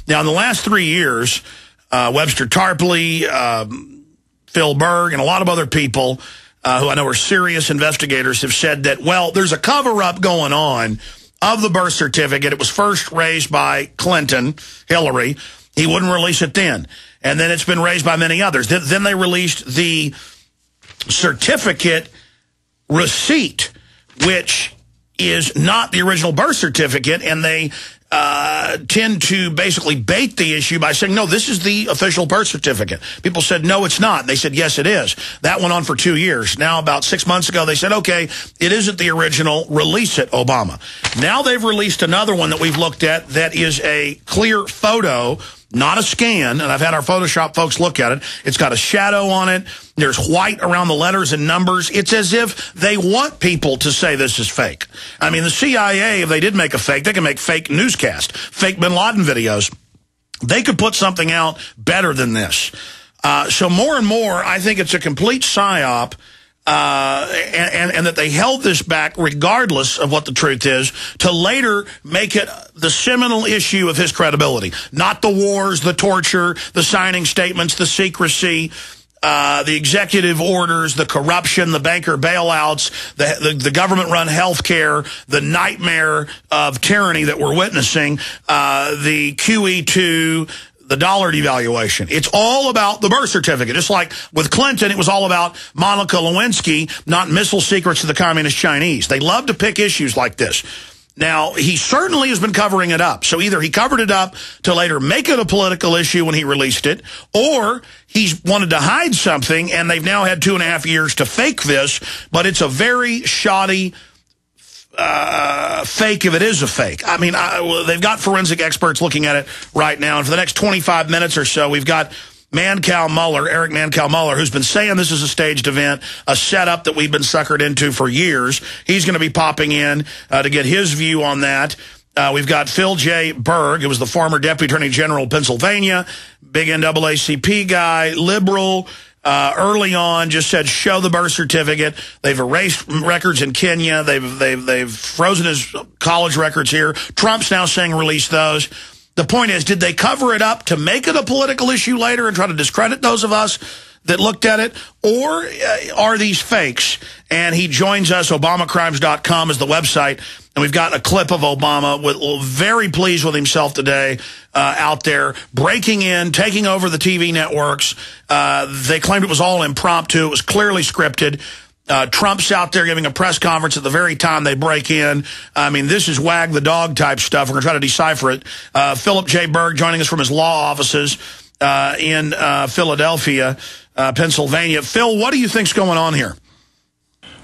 Now, in the last 3 years, Webster Tarpley, Phil Berg, and a lot of other people who I know are serious investigators have said that, well, there's a cover-up going on of the birth certificate. It was first raised by Clinton, Hillary. He wouldn't release it then. And then it's been raised by many others. Then they released the certificate receipt, which is not the original birth certificate, and they tend to basically bait the issue by saying, no, this is the official birth certificate. People said, no, it's not. And they said, yes, it is. That went on for 2 years. Now, about 6 months ago, they said, okay, it isn't the original. Release it, Obama. Now they've released another one that we've looked at that is a clear photo, not a scan, and I've had our Photoshop folks look at it. It's got a shadow on it. There's white around the letters and numbers. It's as if they want people to say this is fake. I mean, the CIA, if they did make a fake, they can make fake newscast, fake bin Laden videos. They could put something out better than this. So more and more, I think it's a complete Psy-Op, and that they held this back regardless of what the truth is to later make it the seminal issue of his credibility. Not the wars, the torture, the signing statements, the secrecy, the executive orders, the corruption, the banker bailouts, the government-run health care, the nightmare of tyranny that we're witnessing, the QE2, the dollar devaluation. It's all about the birth certificate. Just like with Clinton, it was all about Monica Lewinsky, not missile secrets to the communist Chinese. They love to pick issues like this. Now, he certainly has been covering it up. So either he covered it up to later make it a political issue when he released it, or he's wanted to hide something, and they've now had 2.5 years to fake this, but it's a very shoddy fake if it is a fake. I mean, they've got forensic experts looking at it right now, and for the next 25 minutes or so, we've got ManCow Mueller, Eric ManCow Mueller, who's been saying this is a staged event, a setup that we've been suckered into for years. He's going to be popping in to get his view on that. We've got Phil J. Berg, who was the former Deputy Attorney General of Pennsylvania, big NAACP guy, liberal, early on just said, show the birth certificate. They've erased records in Kenya. They've frozen his college records here. Trump's now saying release those. The point is, did they cover it up to make it a political issue later and try to discredit those of us that looked at it? Or are these fakes? And he joins us. ObamaCrimes.com is the website. And we've got a clip of Obama very pleased with himself today out there, breaking in, taking over the TV networks. They claimed it was all impromptu. It was clearly scripted. Trump's out there giving a press conference at the very time they break in. I mean, this is wag the dog type stuff. We're going to try to decipher it. Philip J. Berg joining us from his law offices in Philadelphia, Pennsylvania. Phil, what do you think's going on here?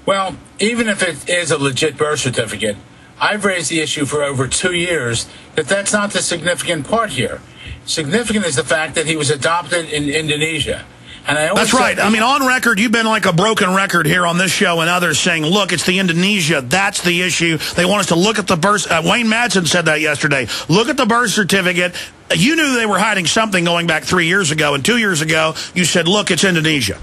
Well, even if it is a legit birth certificate, I've raised the issue for over 2 years that that's not the significant part here. Significant is the fact that he was adopted in Indonesia. And that's right. I mean, on record, you've been like a broken record here on this show and others saying, look, it's the Indonesia. That's the issue. They want us to look at the birth. Wayne Madsen said that yesterday. Look at the birth certificate. You knew they were hiding something going back 3 years ago. And 2 years ago, you said, look, it's Indonesia.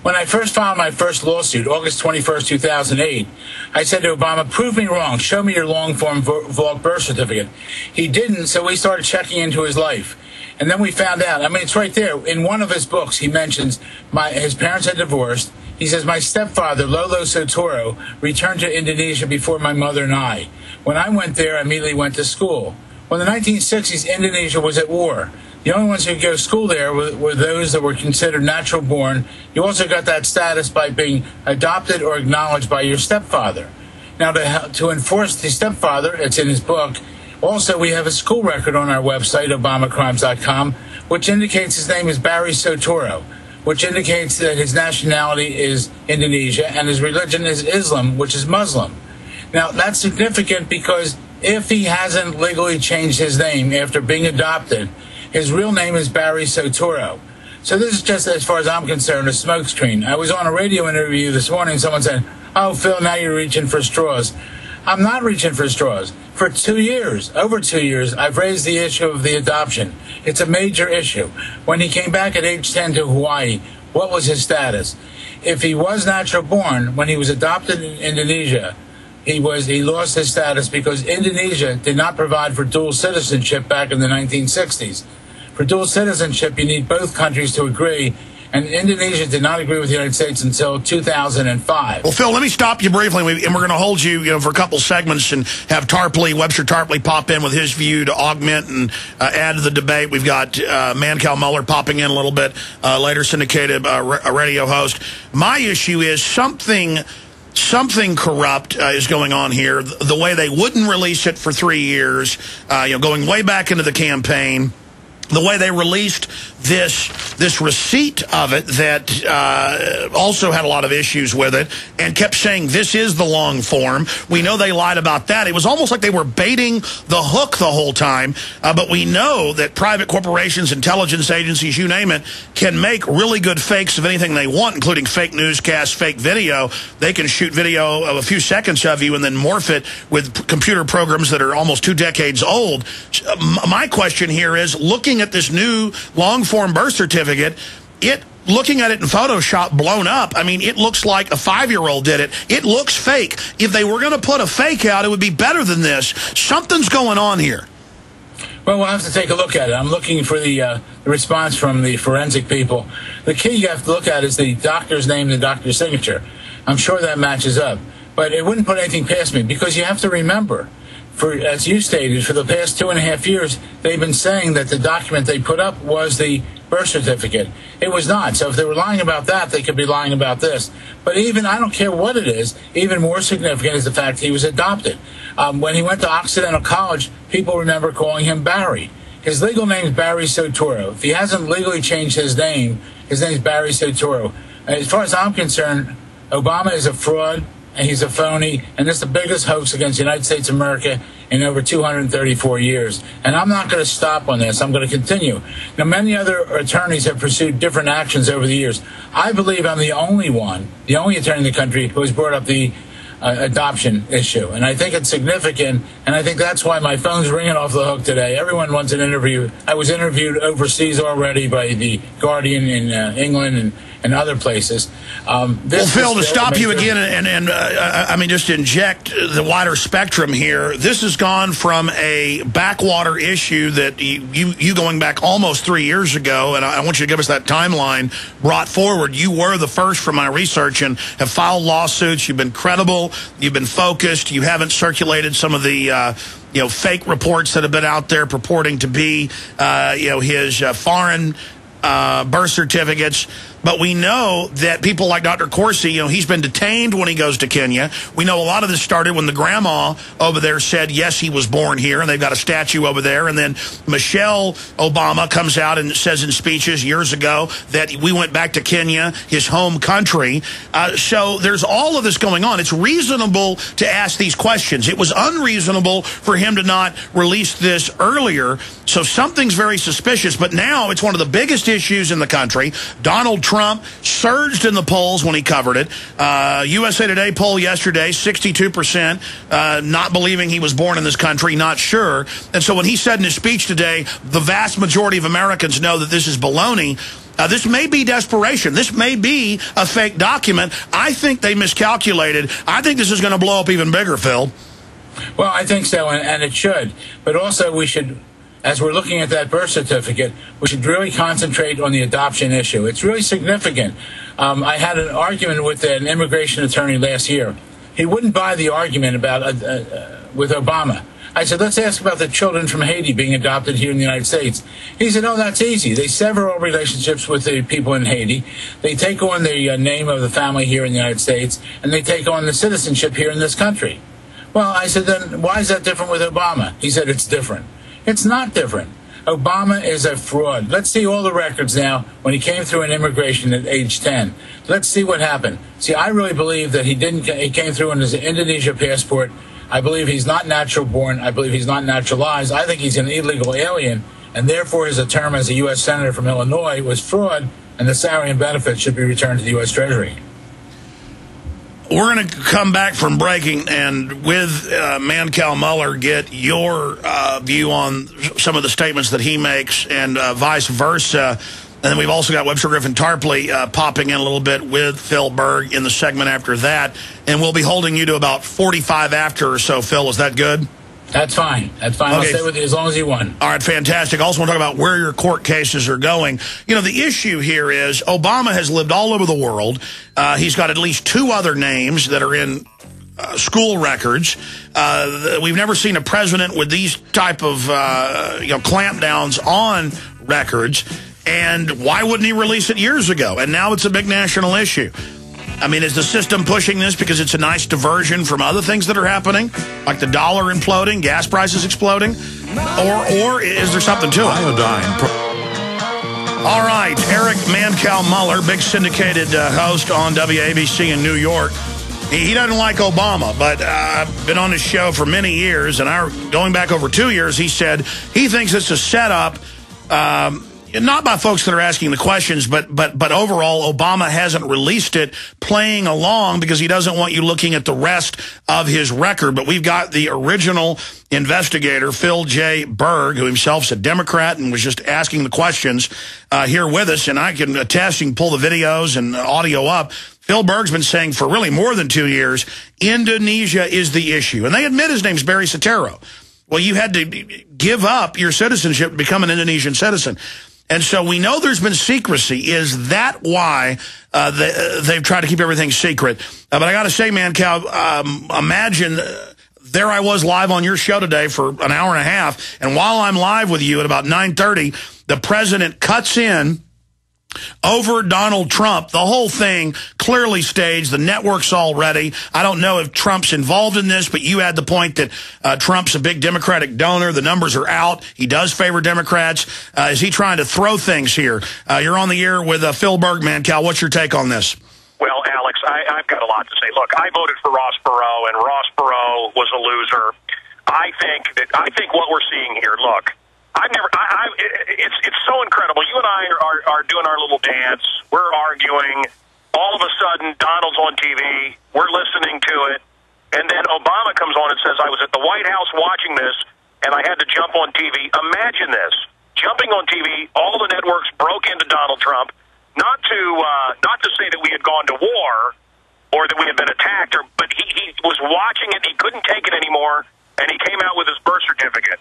When I first filed my first lawsuit, August 21st, 2008, I said to Obama, prove me wrong. Show me your long-form vault birth certificate. He didn't, so we started checking into his life. And then we found out, I mean, it's right there. In one of his books, he mentions his parents had divorced. He says, my stepfather, Lolo Soetoro, returned to Indonesia before my mother and I. When I went there, I immediately went to school. Well, in the 1960s, Indonesia was at war. The only ones who could go to school there were those that were considered natural born. You also got that status by being adopted or acknowledged by your stepfather. Now, to enforce the stepfather, it's in his book. Also, we have a school record on our website, ObamaCrimes.com, which indicates his name is Barry Soetoro, which indicates that his nationality is Indonesia and his religion is Islam, which is Muslim. Now, that's significant because if he hasn't legally changed his name after being adopted, his real name is Barry Soetoro. So this is just, as far as I'm concerned, a smokescreen. I was on a radio interview this morning. Someone said, oh, Phil, now you're reaching for straws. I'm not reaching for straws. For 2 years, over 2 years, I've raised the issue of the adoption. It's a major issue. When he came back at age 10 to Hawaii, what was his status? If he was natural born, when he was adopted in Indonesia, he lost his status because Indonesia did not provide for dual citizenship back in the 1960s. For dual citizenship, you need both countries to agree, and Indonesia did not agree with the United States until 2005. Well, Phil, let me stop you briefly, and we're going to hold you, for a couple segments and have Webster Tarpley pop in with his view to augment and add to the debate. We've got ManCow Muller popping in a little bit later, syndicated a radio host. My issue is something corrupt is going on here. The way they wouldn't release it for 3 years, going way back into the campaign. The way they released this receipt of it that also had a lot of issues with it and kept saying this is the long form. We know they lied about that. It was almost like they were baiting the hook the whole time. But we know that private corporations, intelligence agencies, you name it, can make really good fakes of anything they want, including fake newscasts, fake video. They can shoot video of a few seconds of you and then morph it with computer programs that are almost 2 decades old. My question here is, looking at this new long-form birth certificate, looking at it in Photoshop blown up, I mean, it looks like a 5-year-old did it. It looks fake. If they were going to put a fake out, it would be better than this. Something's going on here. Well, we'll have to take a look at it. I'm looking for the response from the forensic people. The key you have to look at is the doctor's name, the doctor's signature. I'm sure that matches up. But it wouldn't put anything past me, because you have to remember, as you stated, for the past 2.5 years, they've been saying that the document they put up was the birth certificate. It was not. So if they were lying about that, they could be lying about this. But even, I don't care what it is, even more significant is the fact he was adopted. When he went to Occidental College, people remember calling him Barry. His legal name is Barry Soetoro. If he hasn't legally changed his name is Barry Soetoro. As far as I'm concerned, Obama is a fraud, and he's a phony, and it's the biggest hoax against the United States of America in over 234 years. And I'm not going to stop on this. I'm going to continue. Now, many other attorneys have pursued different actions over the years. I believe I'm the only attorney in the country who has brought up the adoption issue. And I think it's significant, and I think that's why my phone's ringing off the hook today. Everyone wants an interview. I was interviewed overseas already by The Guardian in England and other places. Well, Phil, to stop you again, and I mean, just to inject the wider spectrum here, this has gone from a backwater issue that you going back almost 3 years ago, and I want you to give us that timeline, brought forward. You were the first from my research and have filed lawsuits. You've been credible. You've been focused. You haven't circulated some of the fake reports that have been out there purporting to be his foreign birth certificates. But we know that people like Dr. Corsi, he's been detained when he goes to Kenya. We know a lot of this started when the grandma over there said, yes, he was born here, and they've got a statue over there. And then Michelle Obama comes out and says in speeches years ago that we went back to Kenya, his home country. So there's all of this going on. It's reasonable to ask these questions. It was unreasonable for him to not release this earlier. So something's very suspicious. But now it's one of the biggest issues in the country. Donald Trump surged in the polls when he covered it. USA Today poll yesterday, 62% not believing he was born in this country, not sure. And so when he said in his speech today, the vast majority of Americans know that this is baloney, this may be desperation. This may be a fake document. I think they miscalculated. I think this is going to blow up even bigger, Phil. Well, I think so, and it should. But also we should, as we're looking at that birth certificate, we should really concentrate on the adoption issue. It's really significant. I had an argument with an immigration attorney last year. He wouldn't buy the argument about with Obama. I said, let's ask about the children from Haiti being adopted here in the United States. He said, oh, that's easy. They sever all relationships with the people in Haiti. They take on the name of the family here in the United States, and they take on the citizenship here in this country. Well, I said, then why is that different with Obama? He said, it's different. It's not different. Obama is a fraud. Let's see all the records now when he came through in immigration at age 10. Let's see what happened. See, I really believe that he came through in his Indonesia passport. I believe he's not natural born. I believe he's not naturalized. I think he's an illegal alien, and therefore his term as a U.S. Senator from Illinois was fraud, and the salary and benefits should be returned to the U.S. Treasury. We're going to come back from breaking and with ManCow Muller get your view on some of the statements that he makes and vice versa. And then we've also got Webster Tarpley popping in a little bit with Phil Berg in the segment after that. And we'll be holding you to about 45 after or so, Phil. Is that good? That's fine. That's fine. Okay. I'll stay with you as long as you want. All right, fantastic. I also want to talk about where your court cases are going. You know, the issue here is Obama has lived all over the world. He's got at least 2 other names that are in school records. We've never seen a president with these type of clampdowns on records. And why wouldn't he release it years ago? And now it's a big national issue. I mean, is the system pushing this because it's a nice diversion from other things that are happening, like the dollar imploding, gas prices exploding, or is there something to it? All right, Eric ManCow Muller, big syndicated host on WABC in New York. He doesn't like Obama, but I've been on his show for many years, and going back over 2 years, he said he thinks it's a setup. Not by folks that are asking the questions, but overall, Obama hasn't released it playing along because he doesn't want you looking at the rest of his record. But we've got the original investigator, Phil J. Berg, who himself's a Democrat and was just asking the questions here with us. And I can attest, you can pull the videos and audio up. Phil Berg's been saying for really more than 2 years, Indonesia is the issue. And they admit his name's Barry Soetoro. Well, you had to give up your citizenship to become an Indonesian citizen. And so we know there's been secrecy. Is that why they've tried to keep everything secret? But I got to say, ManCow, imagine there I was live on your show today for an hour and a half, and while I'm live with you at about 9:30, the president cuts in over Donald Trump. The whole thing clearly staged. The network's all ready. I don't know if Trump's involved in this, but you had the point that Trump's a big Democratic donor. The numbers are out. He does favor Democrats. Is he trying to throw things here? You're on the air with Phil Berg, ManCow. What's your take on this? Well, Alex, I've got a lot to say. Look, I voted for Ross Perot, and Ross Perot was a loser. I think what we're seeing here, look, it's so incredible. You and I are doing our little dance. We're arguing. All of a sudden, Donald's on TV. We're listening to it. And then Obama comes on and says, I was at the White House watching this, and I had to jump on TV. Imagine this. Jumping on TV, all the networks broke into Donald Trump, not to say that we had gone to war or that we had been attacked, but he was watching it. He couldn't take it anymore, and he came out with his birth certificate.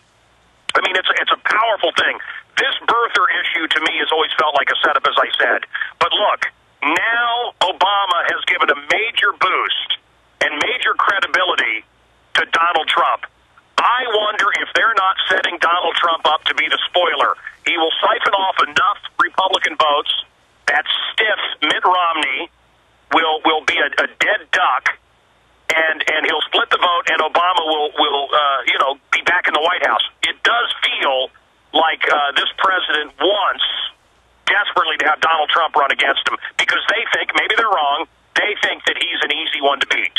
I mean, it's a powerful thing. This birther issue, to me, has always felt like a setup, as I said. But look, now Obama has given a major boost and major credibility to Donald Trump. I wonder if they're not setting Donald Trump up to be the spoiler. He will siphon off enough Republican votes that stiff Mitt Romney will be a dead duck, and he'll split the vote, and Obama will be back in the White House. It does feel like this president wants desperately to have Donald Trump run against him because they think, maybe they're wrong, they think that he's an easy one to beat.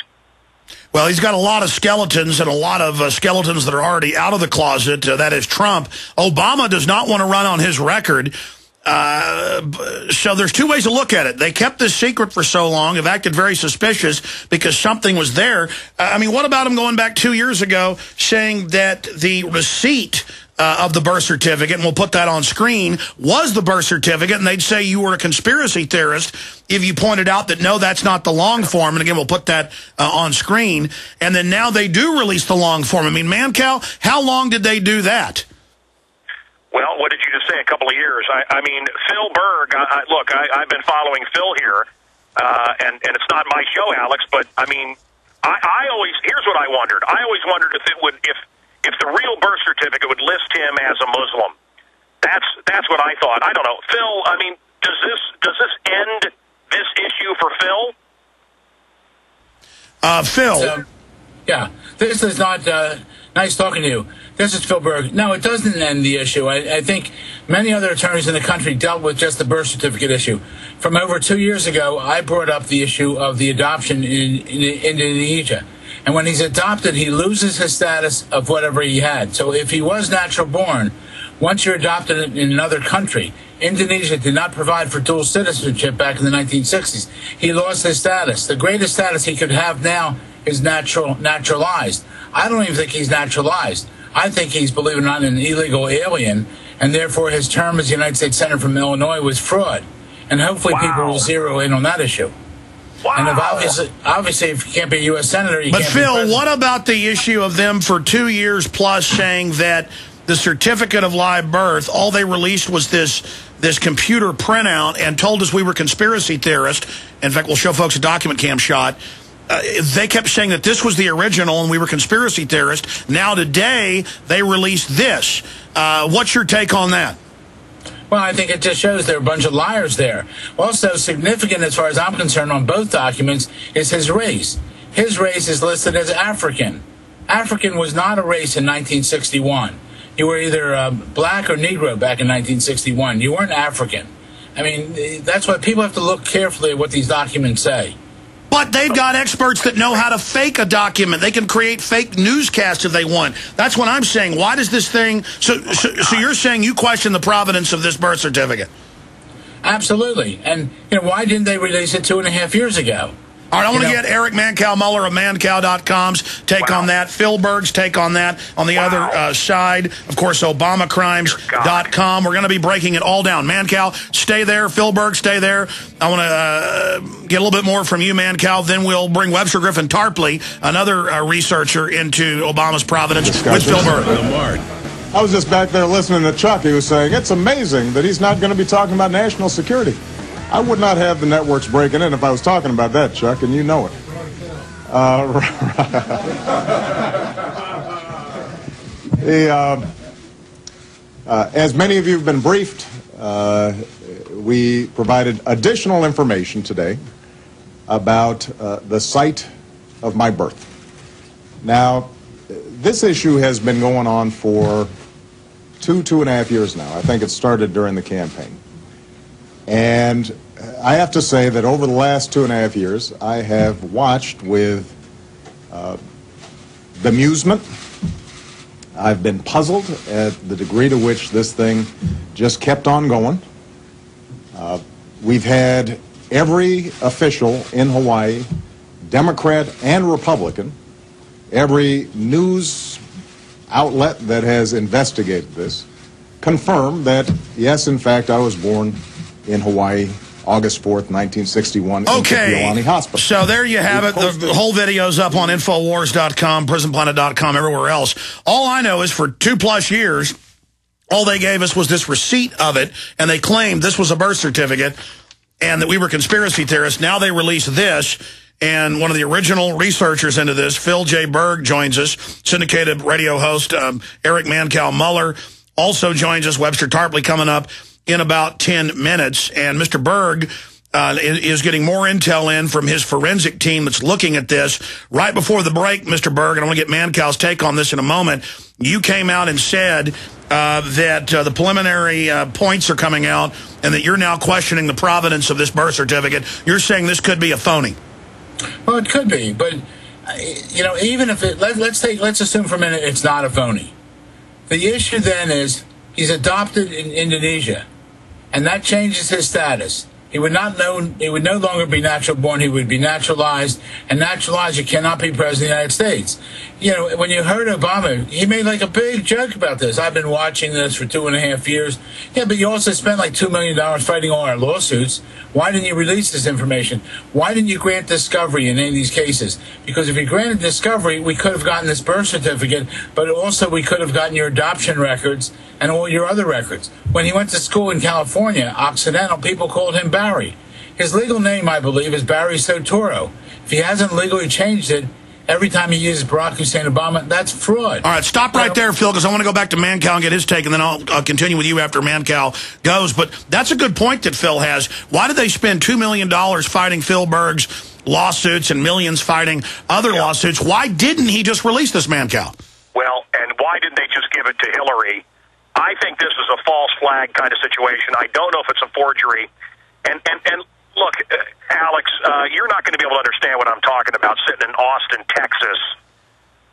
Well, he's got a lot of skeletons and a lot of skeletons that are already out of the closet. That is Trump. Obama does not want to run on his record. So there's 2 ways to look at it. They kept this secret for so long, have acted very suspicious because something was there. I mean, what about him going back 2 years ago saying that the receipt of the birth certificate, and we'll put that on screen, was the birth certificate, and they'd say you were a conspiracy theorist if you pointed out that, no, that's not the long form. And again, we'll put that on screen. And then now they do release the long form. I mean, ManCow, how long did they do that? Well, what did you just say? A couple of years. I mean, Phil Berg, look, I've been following Phil here, and it's not my show, Alex, but, I mean, here's what I wondered. I always wondered if the real birth certificate would list him as a Muslim. That's what I thought. I don't know. Phil, I mean, does this end this issue for Phil? Phil. Yeah, this is not nice talking to you. This is Phil Berg. No, it doesn't end the issue. I think many other attorneys in the country dealt with just the birth certificate issue. From over 2 years ago, I brought up the issue of the adoption in Indonesia. And when he's adopted, he loses his status of whatever he had. So if he was natural born, once you're adopted in another country, Indonesia did not provide for dual citizenship back in the 1960s. He lost his status. The greatest status he could have now is naturalized. I don't even think he's naturalized. I think he's, believe it or not, an illegal alien, and therefore his term as United States Senator from Illinois was fraud. And hopefully people will zero in on that issue. Wow. And if obviously, if you can't be a U.S. Senator, you can't be president. But, Phil, president. what about the issue of them for 2 years plus saying that the certificate of live birth, all they released was this computer printout and told us we were conspiracy theorists. In fact, we'll show folks a document cam shot. They kept saying that this was the original and we were conspiracy theorists. Now today, they released this. What's your take on that? Well, I think it just shows there are a bunch of liars there. Also significant, as far as I'm concerned, on both documents is his race. His race is listed as African. African was not a race in 1961. You were either black or Negro back in 1961. You weren't African. I mean, that's why people have to look carefully at what these documents say. But they've got experts that know how to fake a document. They can create fake newscasts if they want. That's what I'm saying. Why does this thing... So you're saying you question the provenance of this birth certificate? Absolutely. And why didn't they release it 2.5 years ago? All right, I want to get Eric ManCow Muller of ManCow.com's take on that. Phil Berg's take on that. On the other side, of course, ObamaCrimes.com. We're going to be breaking it all down. ManCow, stay there. Phil Berg, stay there. I want to get a little bit more from you, ManCow. Then we'll bring Webster Tarpley, another researcher, into Obama's providence with Phil Berg. I was just back there listening to Chuck. He was saying, it's amazing that he's not going to be talking about national security. I would not have the networks breaking in if I was talking about that, Chuck, and you know it. As many of you have been briefed, we provided additional information today about the site of my birth. Now, this issue has been going on for 2.5 years now. I think it started during the campaign. And I have to say that over the last 2.5 years, I have watched with bemusement. I've been puzzled at the degree to which this thing just kept on going. We've had every official in Hawaii, Democrat and Republican, every news outlet that has investigated this, confirm that, yes, in fact, I was born in Hawaii, August 4th, 1961, in Kapiolani Hospital. So there you have it. The whole video's up on Infowars.com, PrisonPlanet.com, everywhere else. All I know is for 2+ years, all they gave us was this receipt of it, and they claimed this was a birth certificate and that we were conspiracy theorists. Now they release this, and one of the original researchers into this, Phil J. Berg, joins us, syndicated radio host Eric ManCow Muller, also joins us, Webster Tarpley coming up in about 10 minutes. And Mr. Berg is getting more intel in from his forensic team that's looking at this. Right before the break, Mr. Berg, and I want to get ManCow's take on this in a moment, you came out and said that the preliminary points are coming out and that you're now questioning the provenance of this birth certificate. You're saying this could be a phony. Well, it could be, but, even if it, let's assume for a minute it's not a phony. The issue then is he's adopted in Indonesia. And that changes his status. He would no longer be natural born. He would be naturalized. And naturalized, you cannot be president of the United States. When you heard Obama, he made like a big joke about this. I've been watching this for 2.5 years. Yeah, but you also spent like $2 million fighting all our lawsuits. Why didn't you release this information? Why didn't you grant discovery in any of these cases? Because if you granted discovery, we could have gotten this birth certificate, but also we could have gotten your adoption records and all your other records. When he went to school in California, Occidental, people called him Barry. His legal name, I believe, is Barry Soetoro. If he hasn't legally changed it, every time he uses Barack Hussein Obama, that's fraud. All right, stop right there, Phil, because I want to go back to ManCow and get his take, and then I'll continue with you after ManCow goes. But that's a good point that Phil has. Why did they spend $2 million fighting Phil Berg's lawsuits and millions fighting other lawsuits? Why didn't he just release this, ManCow? Well, and why didn't they just give it to Hillary? I think this is a false flag kind of situation. I don't know if it's a forgery. And look, Alex, you're not going to be able to understand what I'm talking about sitting in Austin, Texas.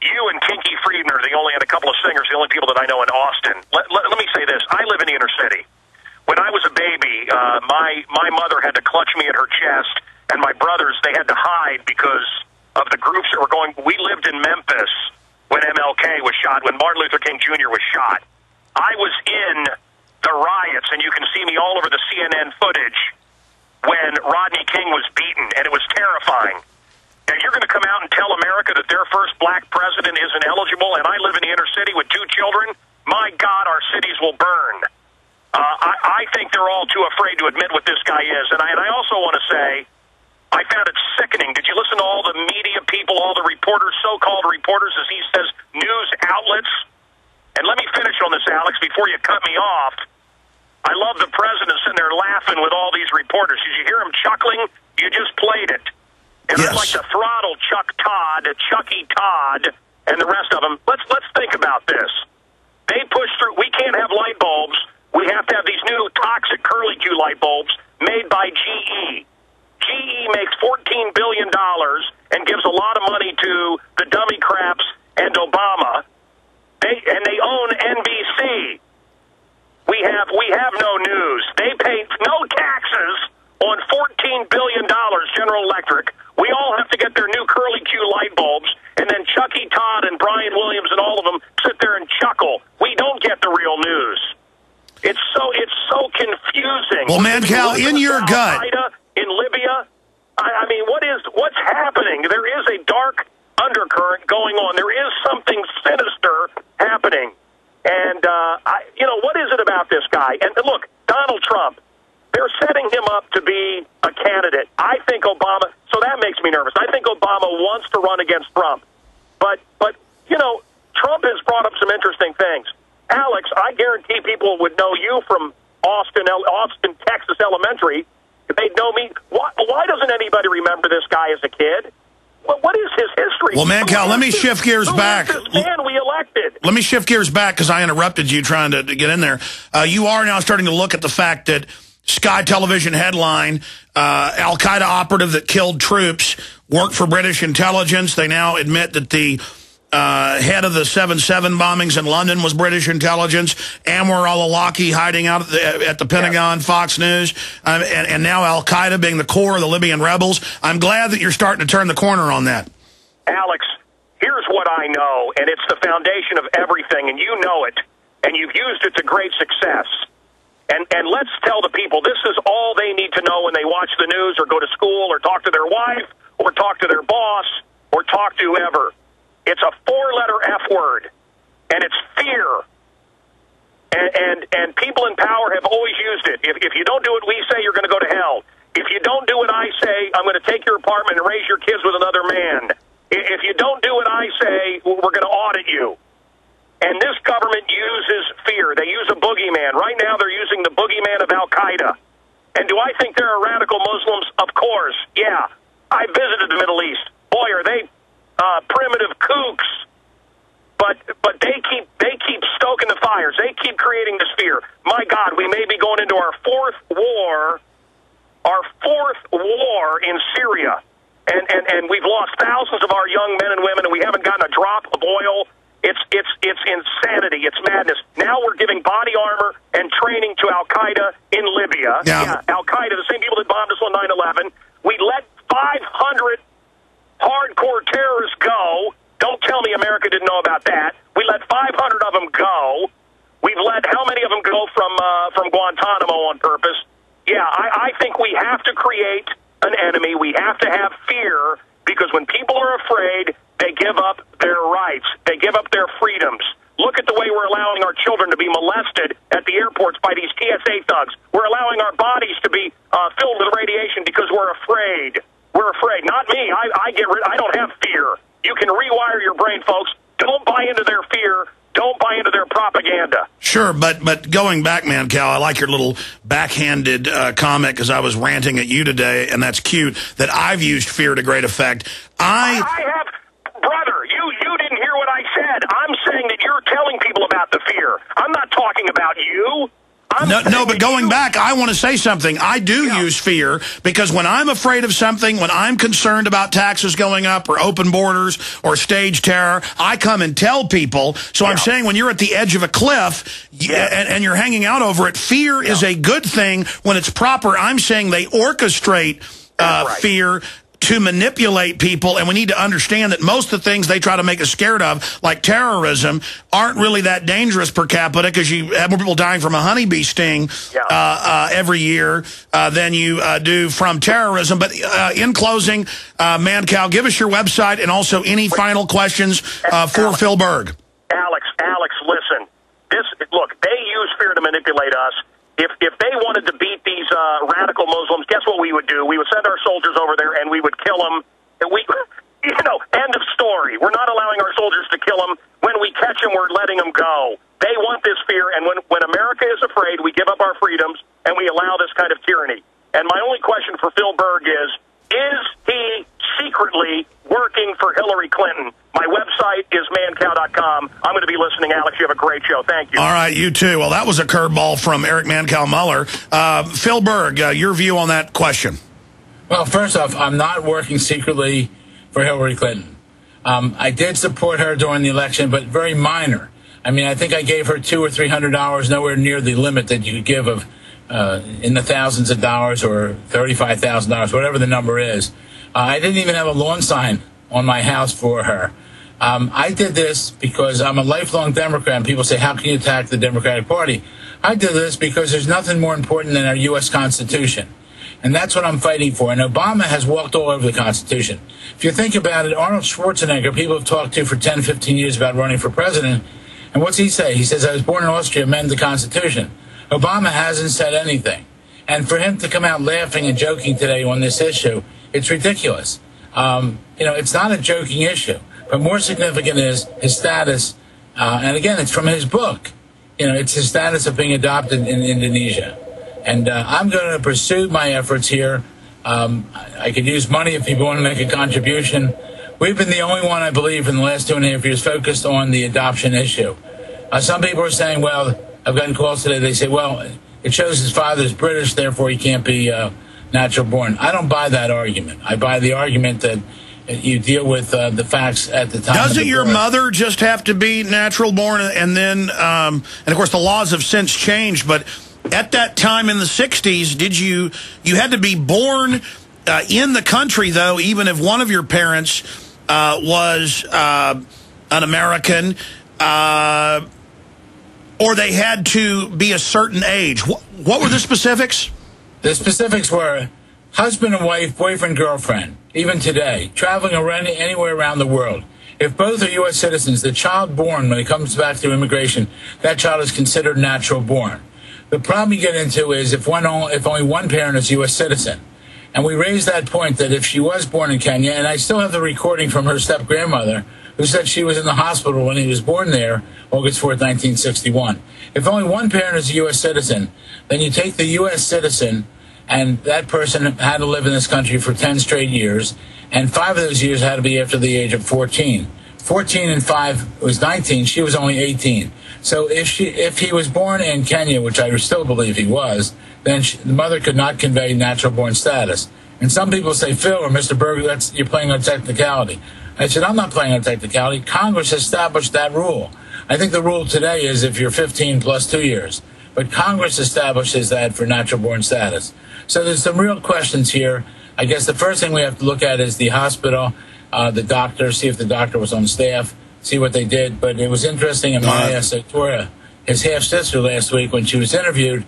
You and Kinky Friedman are the only, and a couple of singers, the only people that I know in Austin. Let me say this. I live in the inner city. When I was a baby, my mother had to clutch me at her chest, and my brothers, they had to hide because of the groups that were going. We lived in Memphis when MLK was shot, when Martin Luther King Jr. was shot. I was in the riots, and you can see me all over the CNN footage when Rodney King was beaten, and it was terrifying. And you're going to come out and tell America that their first black president isn't eligible, and I live in the inner city with 2 children? My God, our cities will burn. I think they're all too afraid to admit what this guy is. And I also want to say, I found it sickening. Did you listen to all the media people, all the reporters, so-called reporters, as he says, news outlets? And let me finish on this, Alex, before you cut me off. I love the president sitting there laughing with all these reporters. Did you hear him chuckling? You just played it. And yes. I'd like to throttle Chucky Todd, and the rest of them. Let's think about this. They push through. We can't have light bulbs. We have to have these new toxic curlicue light bulbs made by GE. GE makes $14 billion and gives a lot of money to the dummy craps and Obama. They own NBC. We have no news. They pay no taxes on $14 billion, General Electric. We all have to get their new curlicue light bulbs, and then Chucky Todd and Brian Williams and all of them sit there and chuckle. We don't get the real news. It's so confusing. Well, ManCow, in your gut, in Libya, I mean, what's happening? There is a dark undercurrent going on. There is something sinister happening. And, what is it about this guy? And look, Donald Trump, they're setting him up to be a candidate. I think Obama, so that makes me nervous. I think Obama wants to run against Trump. But Trump has brought up some interesting things. Alex, I guarantee people would know you from Austin, Texas Elementary. They'd know me. Why doesn't anybody remember this guy as a kid? What is his history? Well, ManCow, let me shift gears back. Who is this man we elected? Let me shift gears back because I interrupted you trying to get in there. You are now starting to look at the fact that Sky Television headline, Al-Qaeda operative that killed troops worked for British intelligence. They now admit that the head of the 7/7 bombings in London was British intelligence. Anwar al-Awlaki hiding out at the Pentagon, Fox News, and now Al-Qaeda being the core of the Libyan rebels. I'm glad that you're starting to turn the corner on that. Alex, here's what I know, and it's the foundation of everything, and you know it, and you've used it to great success. And let's tell the people this is all they need to know when they watch the news or go to school or talk to their wife or talk to their boss or talk to whoever. It's a 4-letter F word, and it's fear. And people in power have always used it. If you don't do what we say, you're going to go to hell. If you don't do what I say, I'm going to take your apartment and raise your kids with another man. If you don't do what I say, we're going to audit you. And this government uses fear. They use a boogeyman. Right now, they're using the boogeyman of Al-Qaeda. And do I think there are radical Muslims? Of course, yeah. I visited the Middle East. Boy, are they primitive kooks. But they keep stoking the fires. They keep creating this fear. My God, we may be going into our fourth war in Syria. And we've lost thousands of our young men and women, and we haven't gotten a drop of oil. It's insanity. It's madness. Now we're giving body armor and training to Al-Qaeda in Libya. Yeah, Al-Qaeda, the same people that bombed us on 9/11. We let 500 hardcore terrorists go. Don't tell me America didn't know about that. We let 500 of them go. We've let how many of them go from Guantanamo on purpose? Yeah, I think we have to create an enemy. We have to have fear, because when people are afraid, they give up their rights. They give up their freedoms. Look at the way we're allowing our children to be molested at the airports by these TSA thugs. We're allowing our bodies to be filled with radiation because we're afraid. We're afraid. Not me. I don't have fear. You can rewire your brain, folks. Don't buy into their fear. Don't buy into their propaganda. Sure, but going back, ManCow, I like your little backhanded comment, because I was ranting at you today, and that's cute, that I've used fear to great effect. I have, brother, you didn't hear what I said. I'm saying that you're telling people about the fear. I'm not talking about you. No, but going back, I want to say something. I do use fear, because when I'm afraid of something, when I'm concerned about taxes going up or open borders or stage terror, I come and tell people. So I'm saying when you're at the edge of a cliff and you're hanging out over it, fear is a good thing when it's proper. I'm saying they orchestrate fear to manipulate people, and we need to understand that most of the things they try to make us scared of, like terrorism, aren't really that dangerous per capita, because you have more people dying from a honeybee sting every year than you do from terrorism. But in closing, ManCow, give us your website and also any final questions for Phil Berg. Alex, listen. Look, they use fear to manipulate us. If they wanted to beat these radical Muslims, guess what we would do? We would send our soldiers over there and we would kill them. End of story. We're not allowing our soldiers to kill them. When we catch them, we're letting them go. They want this fear, and when America is afraid, we give up our freedoms and we allow this kind of tyranny. And my only question for Phil Berg is he secretly working for Hillary Clinton? My website is ManCow.com. I'm going to be listening, Alex. You have a great show. Thank you. All right, you too. Well, that was a curveball from Eric ManCow Mueller. Phil Berg, your view on that question? Well, first off, I'm not working secretly for Hillary Clinton. I did support her during the election, but very minor. I mean, I think I gave her $200 or $300, nowhere near the limit that you could give of in the thousands of dollars or $35,000, whatever the number is. I didn't even have a lawn sign on my house for her. I did this because I'm a lifelong Democrat, and people say, how can you attack the Democratic Party? I did this because there's nothing more important than our U.S. Constitution. And that's what I'm fighting for. And Obama has walked all over the Constitution. If you think about it, Arnold Schwarzenegger, people have talked to for 10, 15 years about running for president. And what's he say? He says, I was born in Austria, amend the Constitution. Obama hasn't said anything. And for him to come out laughing and joking today on this issue, it's ridiculous. It's not a joking issue. But more significant is his status. And again, it's from his book. It's his status of being adopted in Indonesia. And I'm going to pursue my efforts here. I could use money if people want to make a contribution. We've been the only one, I believe, in the last 2.5 years focused on the adoption issue. Some people are saying, well, I've gotten calls today. They say, well, it shows his father's British, therefore he can't be natural born. I don't buy that argument. I buy the argument that you deal with the facts at the time. Doesn't your mother just have to be natural born? And then, and of course, the laws have since changed, but at that time in the 60s, you had to be born in the country, though, even if one of your parents was an American, or they had to be a certain age. What were the specifics? The specifics were husband and wife, boyfriend, girlfriend, even today, traveling around anywhere around the world. If both are U.S. citizens, the child born, when it comes back to immigration, that child is considered natural born. The problem you get into is if only one parent is a U.S. citizen. And we raised that point that if she was born in Kenya, and I still have the recording from her step-grandmother, who said she was in the hospital when he was born there, August 4th, 1961. If only one parent is a U.S. citizen, then you take the U.S. citizen, and that person had to live in this country for 10 straight years, and 5 of those years had to be after the age of 14. 14 and 5 was 19. She was only 18. So if he was born in Kenya, which I still believe he was, then the mother could not convey natural-born status. And some people say, Phil or Mr. Berg, you're playing on technicality. I said, I'm not playing on technicality. Congress established that rule. I think the rule today is if you're 15 plus 2 years. But Congress establishes that for natural-born status. So there's some real questions here. I guess the first thing we have to look at is the hospital, the doctor, see if the doctor was on staff, see what they did. But it was interesting, and Maya Soetoro, his half-sister last week, when she was interviewed,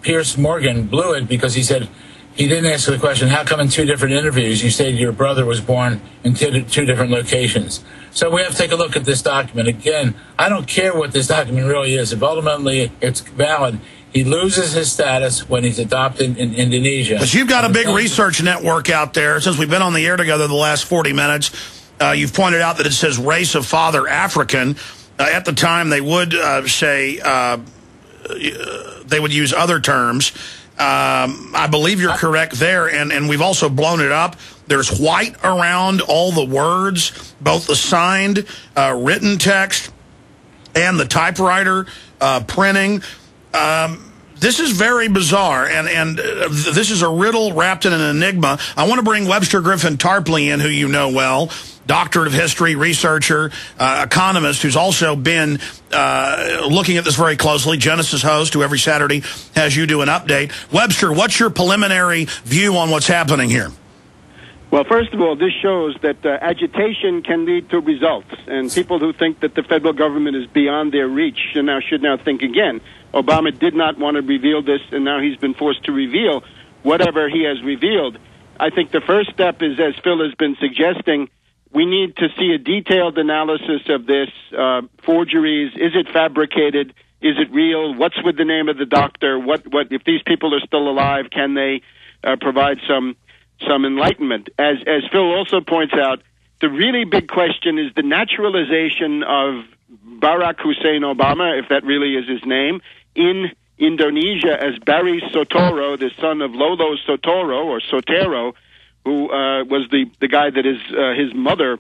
Pierce Morgan blew it because he said he didn't answer the question, how come in 2 different interviews you said your brother was born in 2 different locations? So we have to take a look at this document. Again, I don't care what this document really is. If ultimately it's valid, he loses his status when he's adopted in Indonesia. But you've got a big research network out there. Since we've been on the air together the last 40 minutes, you've pointed out that it says race of father African. At the time, they would say they would use other terms. I believe you're correct there, and we've also blown it up. There's white around all the words, both the signed written text and the typewriter printing. This is very bizarre, and this is a riddle wrapped in an enigma. I want to bring Webster Tarpley in, who you know well. doctorate of history, researcher, economist, who's also been looking at this very closely, Genesis host, who every Saturday has you do an update. Webster, what's your preliminary view on what's happening here? Well, first of all, this shows that agitation can lead to results, and people who think that the federal government is beyond their reach should now think again. Obama did not want to reveal this, and now he's been forced to reveal whatever he has revealed. I think the first step is, as Phil has been suggesting, we need to see a detailed analysis of this, forgeries. Is it fabricated? Is it real? What's with the name of the doctor? What if these people are still alive, can they provide some enlightenment? As Phil also points out, the really big question is the naturalization of Barack Hussein Obama, if that really is his name, in Indonesia as Barry Soetoro, the son of Lolo Soetoro, who was the guy that his mother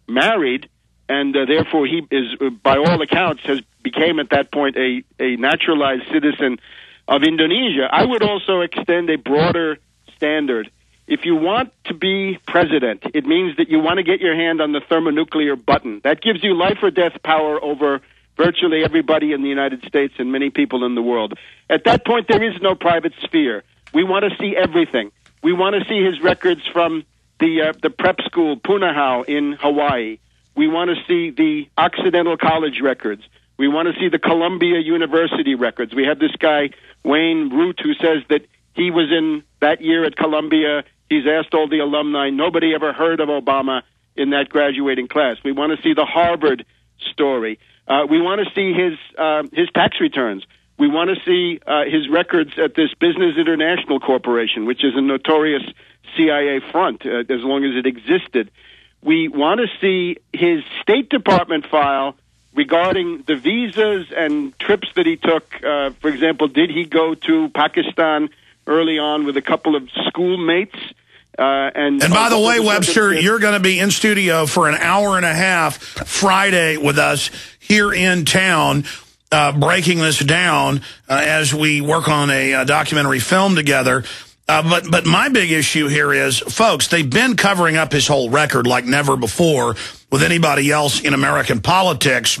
married, and therefore he is, by all accounts, became at that point a naturalized citizen of Indonesia. I would also extend a broader standard. If you want to be president, it means that you want to get your hand on the thermonuclear button. That gives you life or death power over virtually everybody in the United States and many people in the world. At that point, there is no private sphere. We want to see everything. We want to see his records from the prep school, Punahou, in Hawaii. We want to see the Occidental College records. We want to see the Columbia University records. We have this guy, Wayne Root, who says that he was in that year at Columbia. He's asked all the alumni. Nobody ever heard of Obama in that graduating class. We want to see the Harvard story. We want to see his tax returns. We want to see his records at this Business International Corporation, which is a notorious CIA front as long as it existed. We want to see his State Department file regarding the visas and trips that he took. For example, did he go to Pakistan early on with a couple of schoolmates? And by the way, Webster, you're going to be in studio for an hour and a half Friday with us here in town, breaking this down as we work on a documentary film together. But my big issue here is, folks, they've been covering up his whole record like never before with anybody else in American politics.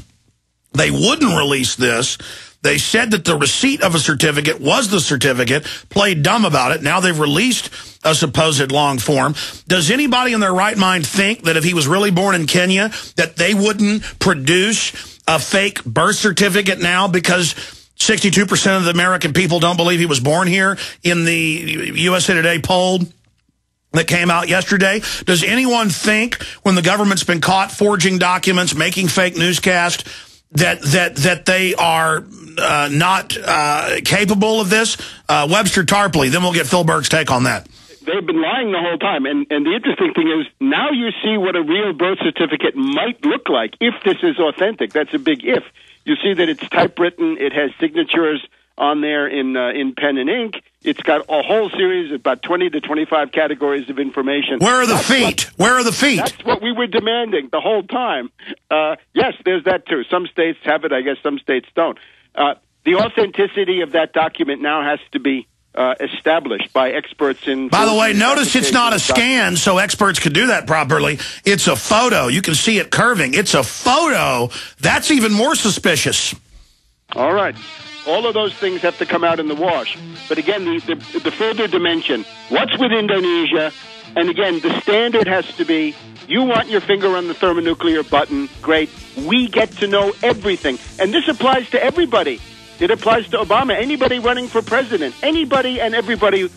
They wouldn't release this. They said that the receipt of a certificate was the certificate, played dumb about it. Now they've released a supposed long form. Does anybody in their right mind think that if he was really born in Kenya, that they wouldn't produce a fake birth certificate now because 62% of the American people don't believe he was born here in the USA Today poll that came out yesterday? Does anyone think, when the government's been caught forging documents, making fake newscasts, that they are not capable of this? Webster Tarpley, then we'll get Phil Berg's take on that. They've been lying the whole time, and the interesting thing is now you see what a real birth certificate might look like if this is authentic. That's a big if. You see that it's typewritten, it has signatures on there in pen and ink. It's got a whole series of about 20 to 25 categories of information. Where are the feet? Where are the feet? That's what we were demanding the whole time. Yes, there's that too. Some states have it. I guess some states don't. The authenticity of that document now has to be established by experts in... By the way, notice it's not a scan, so experts could do that properly. It's a photo. You can see it curving. It's a photo. That's even more suspicious. All right. All of those things have to come out in the wash. But again, the further dimension, what's with Indonesia? And again, the standard has to be, you want your finger on the thermonuclear button, great. We get to know everything. And this applies to everybody. It applies to Obama, anybody running for president, anybody and everybody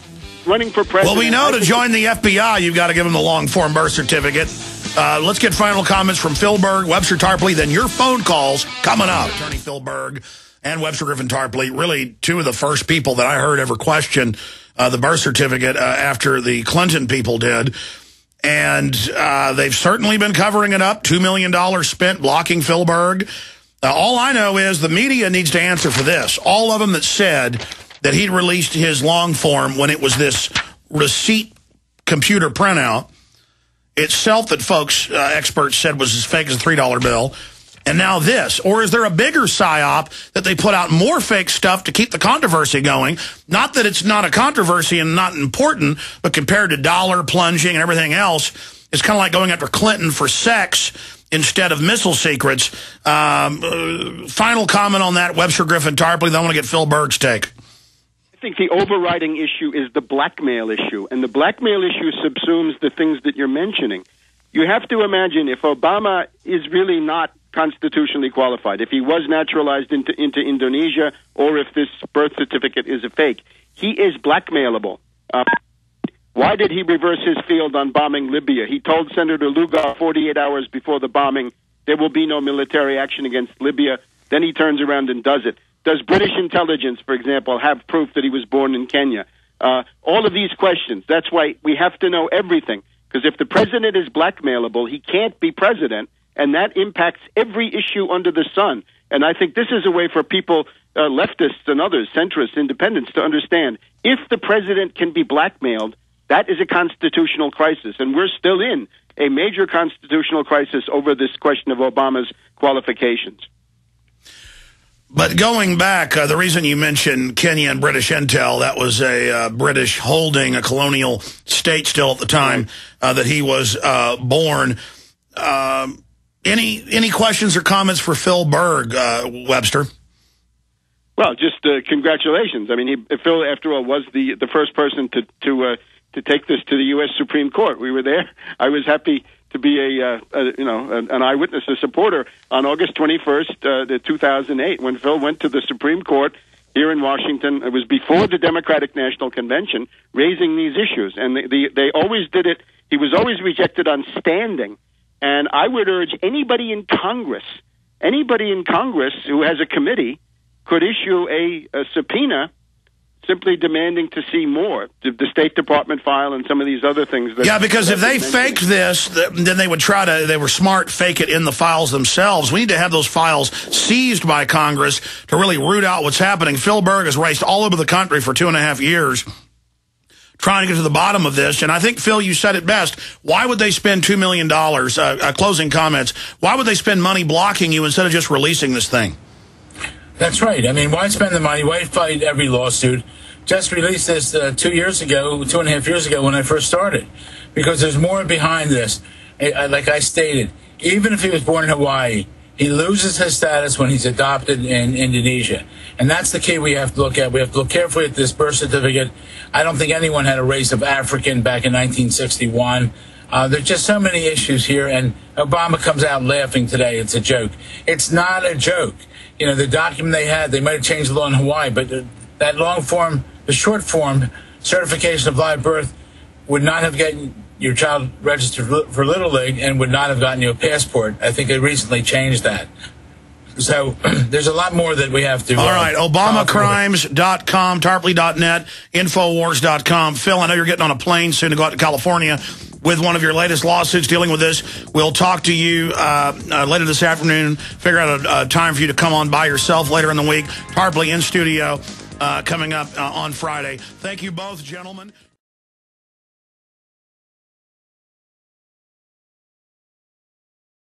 running for president. Well, we know to join the FBI, you've got to give them the long-form birth certificate. Let's get final comments from Phil Berg, Webster Tarpley, then your phone calls coming up. Attorney Phil Berg and Webster Griffin Tarpley, really two of the first people that I heard ever question the birth certificate after the Clinton people did. And they've certainly been covering it up. $2 million spent blocking Phil Berg. All I know is the media needs to answer for this. All of them that said that he released his long form when it was this receipt computer printout itself that folks, experts said was as fake as a $3 bill. And now this. Or is there a bigger Psy-Op that they put out more fake stuff to keep the controversy going? Not that it's not a controversy and not important, but compared to dollar plunging and everything else, it's kind of like going after Clinton for sex instead of missile secrets. Final comment on that, Webster Griffin Tarpley. Then I want to get Phil Berg's take. I think the overriding issue is the blackmail issue, and the blackmail issue subsumes the things that you're mentioning. You have to imagine if Obama is really not constitutionally qualified, if he was naturalized into Indonesia, or if this birth certificate is a fake, he is blackmailable. Why did he reverse his field on bombing Libya? He told Senator Lugar 48 hours before the bombing, there will be no military action against Libya. Then he turns around and does it. Does British intelligence, for example, have proof that he was born in Kenya? All of these questions. That's why we have to know everything. Because if the president is blackmailable, he can't be president, and that impacts every issue under the sun. And I think this is a way for people, leftists and others, centrists, independents, to understand if the president can be blackmailed, that is a constitutional crisis. And we're still in a major constitutional crisis over this question of Obama's qualifications. But going back, the reason you mentioned Kenya and British intel, that was a British holding, a colonial state still at the time that he was born. Any questions or comments for Phil Berg, Webster? Well, just congratulations. I mean, Phil, after all, was the first person to take this to the U.S. Supreme Court. We were there. I was happy to be an eyewitness, a supporter on August 21st, 2008, when Phil went to the Supreme Court here in Washington. It was before the Democratic National Convention, raising these issues, and they always did it. He was always rejected on standing, and I would urge anybody in Congress who has a committee could issue a subpoena simply demanding to see more. The State Department file and some of these other things. Because if they faked this, then they would they were smart, fake it in the files themselves. We need to have those files seized by Congress to really root out what's happening. Phil Berg has raced all over the country for 2.5 years trying to get to the bottom of this. And I think, Phil, you said it best. Why would they spend $2 million? Closing comments. Why would they spend money blocking you instead of just releasing this thing? That's right. I mean, why spend the money? Why fight every lawsuit? Just released this 2.5 years ago when I first started, because there's more behind this. Like I stated, even if he was born in Hawaii, he loses his status when he's adopted in Indonesia. And that's the key we have to look at. We have to look carefully at this birth certificate. I don't think anyone had a race of African back in 1961. There's just so many issues here, and Obama comes out laughing today. It's a joke. It's not a joke. You know, the document they had, they might have changed the law in Hawaii, but that long form, the short form certification of live birth would not have gotten your child registered for Little League and would not have gotten you a passport. I think they recently changed that. So there's a lot more that we have to... All right, ObamaCrimes.com, Tarpley.net, Infowars.com. Phil, I know you're getting on a plane soon to go out to California with one of your latest lawsuits dealing with this. We'll talk to you later this afternoon, figure out a time for you to come on by yourself later in the week. Tarpley in studio coming up on Friday. Thank you both, gentlemen.